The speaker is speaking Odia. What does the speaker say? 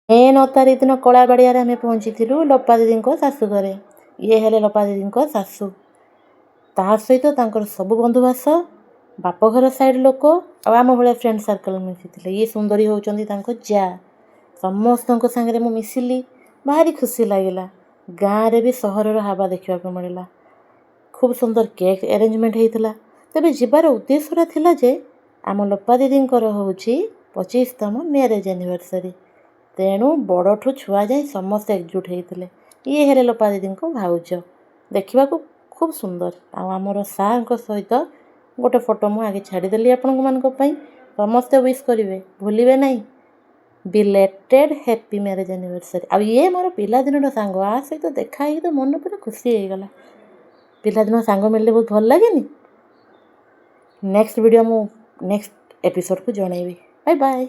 ମେ 9 ତାରିଖ ଦିନ କଳାବାଡ଼ିଆରେ ଆମେ ପହଞ୍ଚିଥିଲୁ ଲୋପା ଦିଦିଙ୍କ ଶାଶୁ ଘରେ। ଇଏ ହେଲେ ଲୋପା ଦିଦିଙ୍କ ଶାଶୁ। ତା ସହିତ ତାଙ୍କର ସବୁ ବନ୍ଧୁବାସ, ବାପଘର ସାଇଡ଼୍ ଲୋକ ଆଉ ଆମ ଭଳିଆ ଫ୍ରେଣ୍ଡ ସର୍କଲ୍ ମିଶିଥିଲେ। ଇଏ ସୁନ୍ଦରୀ ହେଉଛନ୍ତି ତାଙ୍କ ଯା। ସମସ୍ତଙ୍କ ସାଙ୍ଗରେ ମୁଁ ମିଶିଲି, ଭାରି ଖୁସି ଲାଗିଲା। ଗାଁରେ ବି ସହରର ହାବା ଦେଖିବାକୁ ମିଳିଲା। ଖୁବ୍ ସୁନ୍ଦର କେକ୍ ଆରେଞ୍ଜମେଣ୍ଟ ହେଇଥିଲା। ତେବେ ଯିବାର ଉଦ୍ଦେଶ୍ୟଟା ଥିଲା ଯେ ଆମ ଲୋପା ଦିଦିଙ୍କର ହେଉଛି 25ତମ ମ୍ୟାରେଜ୍ ଆନିଭର୍ସରୀ। ତେଣୁ ବଡ଼ଠୁ ଛୁଆ ଯାଏ ସମସ୍ତେ ଏକଜୁଟ ହେଇଥିଲେ। ଇଏ ହେଲେ ଲୋପା ଦିଦିଙ୍କ ଭାଉଜ, ଦେଖିବାକୁ ଖୁବ୍ ସୁନ୍ଦର। ଆଉ ଆମର ସାର୍ଙ୍କ ସହିତ ଗୋଟେ ଫଟୋ ମୁଁ ଆଗେ ଛାଡ଼ିଦେଲି ଆପଣମାନଙ୍କ ପାଇଁ। ସମସ୍ତେ ୱିଶ୍ କରିବେ, ଭୁଲିବେ ନାହିଁ। ବିଲେଟେଡ୍ ହ୍ୟାପି ମ୍ୟାରେଜ୍ ଆନିଭର୍ସରୀ। ଆଉ ଇଏ ମୋର ପିଲାଦିନର ସାଙ୍ଗ, ଆ ସହିତ ଦେଖା ହେଇକି ତ ମନ ପୁରା ଖୁସି ହେଇଗଲା। ପିଲାଦିନ ସାଙ୍ଗ ମିଳିଲେ ବହୁତ ଭଲ ଲାଗେନି? ନେକ୍ସଟ ଭିଡ଼ିଓ ମୁଁ ନେକ୍ସଟ ଏପିସୋଡ଼କୁ ଜଣେଇବି। Bye bye.